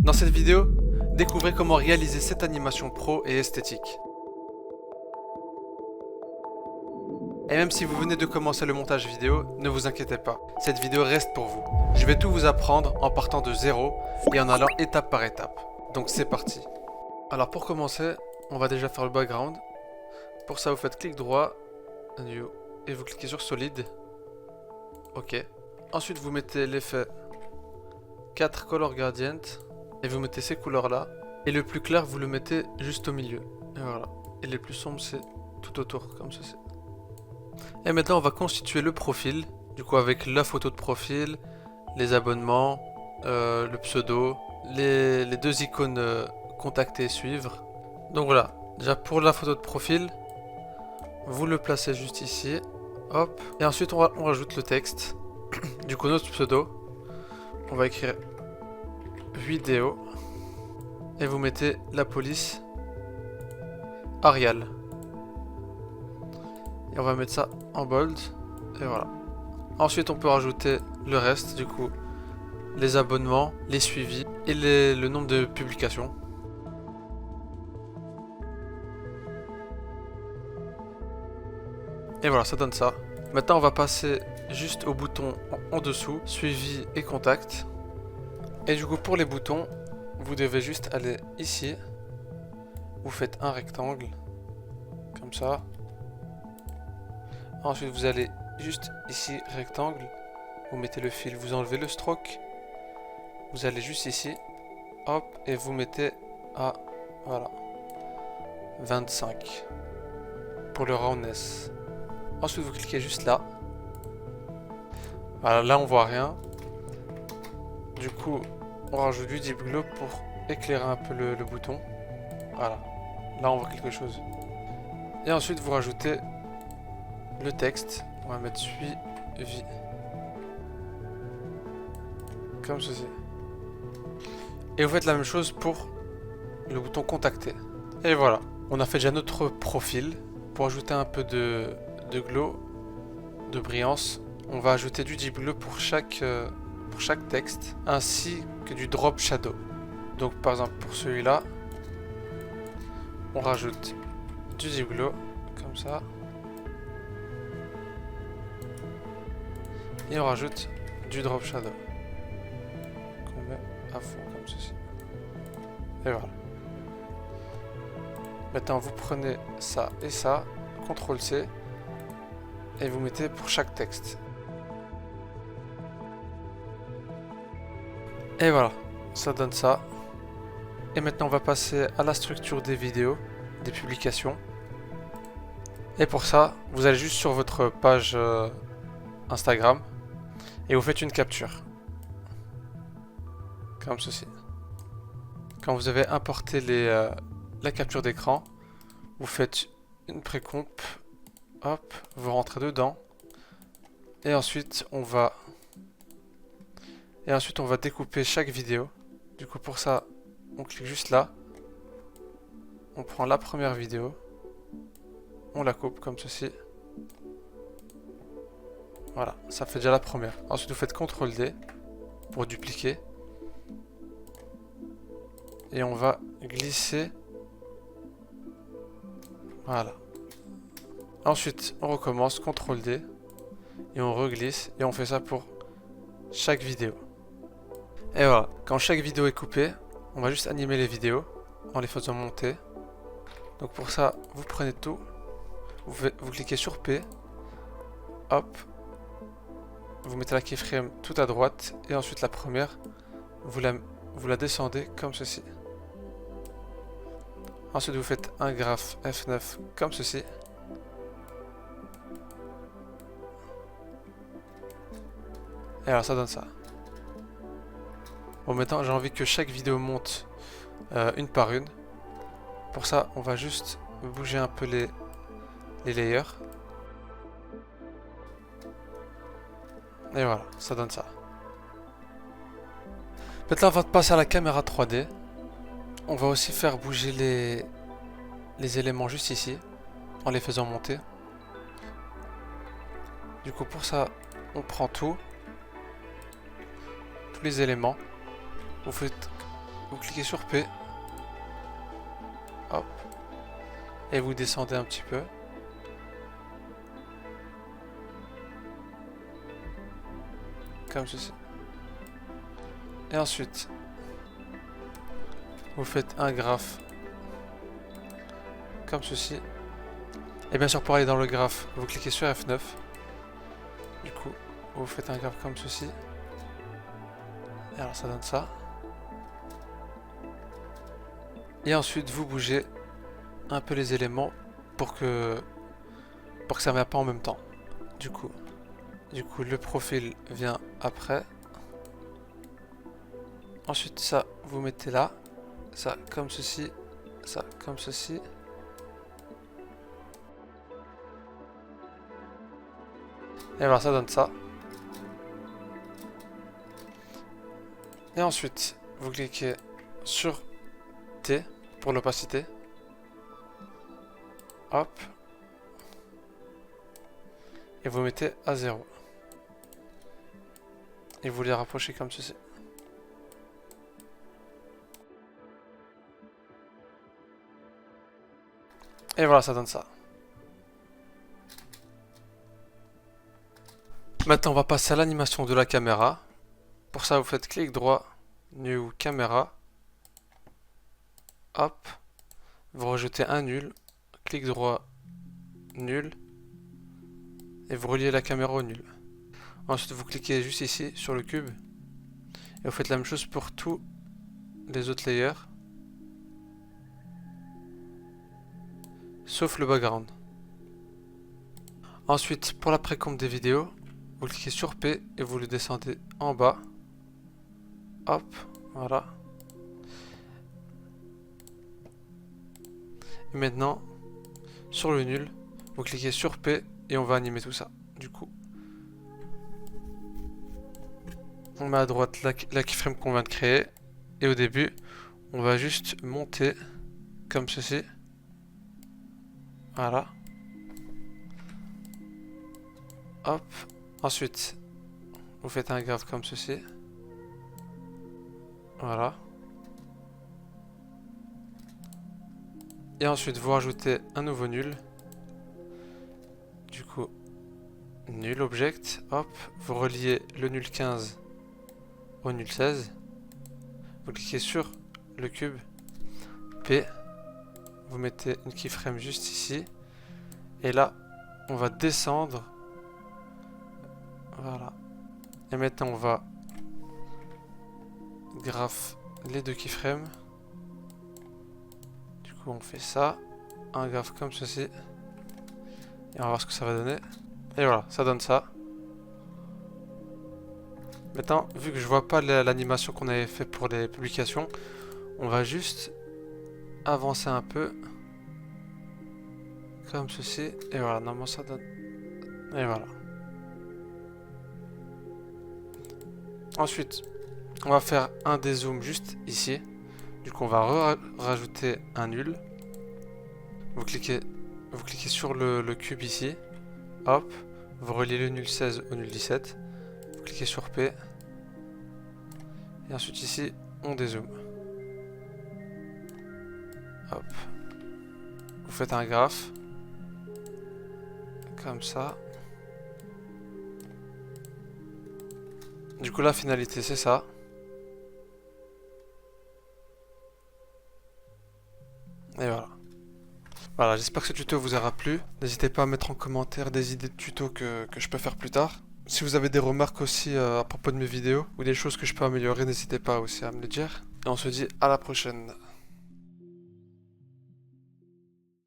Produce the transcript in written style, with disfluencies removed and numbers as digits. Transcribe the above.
Dans cette vidéo, découvrez comment réaliser cette animation pro et esthétique. Et même si vous venez de commencer le montage vidéo, ne vous inquiétez pas, cette vidéo reste pour vous. Je vais tout vous apprendre en partant de zéro et en allant étape par étape. Donc c'est parti. Alors pour commencer, on va déjà faire le background. Pour ça vous faites clic droit, New, et vous cliquez sur Solid. Ok. Ensuite vous mettez l'effet 4 Color Gradient et vous mettez ces couleurs là. Et le plus clair vous le mettez juste au milieu. Et voilà. Et les plus sombres c'est tout autour comme ceci. Et maintenant on va constituer le profil. Du coup avec la photo de profil, les abonnements, le pseudo, les deux icônes contacter et suivre. Donc voilà. Déjà pour la photo de profil, vous le placez juste ici. Hop. Et ensuite on rajoute le texte. Du coup notre pseudo. On va écrire vidéo. Et vous mettez la police Arial. Et on va mettre ça en bold. Et voilà. Ensuite on peut rajouter le reste, du coup. Les abonnements, les suivis et le nombre de publications. Et voilà, ça donne ça. Maintenant on va passer juste au bouton en dessous, suivi et contact. Et du coup pour les boutons, vous devez juste aller ici. Vous faites un rectangle, comme ça. Ensuite vous allez juste ici, rectangle. Vous mettez le fil, vous enlevez le stroke. Vous allez juste ici, hop, et vous mettez à, voilà, 25 pour le roundness. Ensuite vous cliquez juste là. Voilà, là on voit rien. Du coup on rajoute du deep glow pour éclairer un peu le bouton. Voilà, là on voit quelque chose. Et ensuite vous rajoutez le texte. On va mettre suivi comme ceci. Et vous faites la même chose pour le bouton contacter. Et voilà, on a fait déjà notre profil. Pour ajouter un peu de glow, de brillance, on va ajouter du deep glow pour chaque texte, ainsi que du drop shadow. Donc par exemple pour celui-là, on rajoute du deep glow, comme ça. Et on rajoute du drop shadow. Qu'on met à fond comme ceci. Et voilà. Maintenant vous prenez ça et ça, CTRL C, et vous mettez pour chaque texte. Et voilà, ça donne ça. Et maintenant on va passer à la structure des vidéos, des publications. Et pour ça, vous allez juste sur votre page Instagram et vous faites une capture. Comme ceci. Quand vous avez importé la capture d'écran, vous faites une précomp, hop, vous rentrez dedans, et ensuite on va découper chaque vidéo. Du coup pour ça, on clique juste là, on prend la première vidéo, on la coupe comme ceci. Voilà, ça fait déjà la première. Ensuite vous faites CTRL D pour dupliquer. Et on va glisser. Voilà. Ensuite, on recommence, CTRL D. Et on reglisse. Et on fait ça pour chaque vidéo. Et voilà. Quand chaque vidéo est coupée, on va juste animer les vidéos en les faisant monter. Donc pour ça, vous prenez tout. Vous cliquez sur P. Hop. Vous mettez la keyframe tout à droite. Et ensuite la première, vous la descendez comme ceci. Ensuite vous faites un graphe F9 comme ceci. Et alors ça donne ça. Bon maintenant j'ai envie que chaque vidéo monte une par une. Pour ça on va juste bouger un peu les layers. Et voilà, ça donne ça. Maintenant on va passer à la caméra 3D. On va aussi faire bouger les éléments juste ici, en les faisant monter. Du coup pour ça, on prend tous les éléments. Vous vous cliquez sur P. Hop. Et vous descendez un petit peu. Comme ceci. Et ensuite, vous faites un graphe comme ceci. Et bien sûr, pour aller dans le graphe, vous cliquez sur F9. Du coup, vous faites un graphe comme ceci. Et alors ça donne ça. Et ensuite, vous bougez un peu les éléments pour que ça ne vienne pas en même temps. Du coup, le profil vient après. Ensuite, ça, vous mettez là. Ça, comme ceci. Ça, comme ceci. Et voilà, ça donne ça. Et ensuite, vous cliquez sur T pour l'opacité. Hop. Et vous mettez à 0. Et vous les rapprochez comme ceci. Et voilà, ça donne ça. Maintenant, on va passer à l'animation de la caméra. Pour ça, vous faites clic droit, New Camera. Hop. Vous rajoutez un nul. Clic droit, nul. Et vous reliez la caméra au nul. Ensuite, vous cliquez juste ici sur le cube. Et vous faites la même chose pour tous les autres layers. Sauf le background. Ensuite, pour la précompte des vidéos, vous cliquez sur P et vous le descendez en bas. Hop, voilà. Et maintenant, sur le nul, vous cliquez sur P et on va animer tout ça. Du coup, on met à droite la keyframe qu'on vient de créer. Et au début, on va juste monter comme ceci. Voilà. Hop. Ensuite, vous faites un graphe comme ceci. Voilà. Et ensuite, vous rajoutez un nouveau nul. Du coup, nul object. Hop. Vous reliez le nul 15 au nul 16. Vous cliquez sur le cube. P. Vous mettez une keyframe juste ici. Et là, on va descendre. Voilà. Et maintenant, on va graphe les deux keyframes. Du coup, on fait ça. Un graphe comme ceci. Et on va voir ce que ça va donner. Et voilà, ça donne ça. Maintenant, vu que je vois pas l'animation qu'on avait fait pour les publications, on va juste avancer un peu. Comme ceci. Et voilà, normalement ça donne. Et voilà. Ensuite, on va faire un dézoom juste ici. Du coup, on va rajouter un nul. Vous cliquez sur le cube ici. Hop. Vous reliez le nul 16 au nul 17. Vous cliquez sur P. Et ensuite ici, on dézoome. Hop. Vous faites un graphe. Comme ça. Du coup, la finalité, c'est ça. Et voilà. Voilà, j'espère que ce tuto vous aura plu. N'hésitez pas à mettre en commentaire des idées de tutos que je peux faire plus tard. Si vous avez des remarques aussi à propos de mes vidéos ou des choses que je peux améliorer, n'hésitez pas aussi à me le dire. Et on se dit à la prochaine.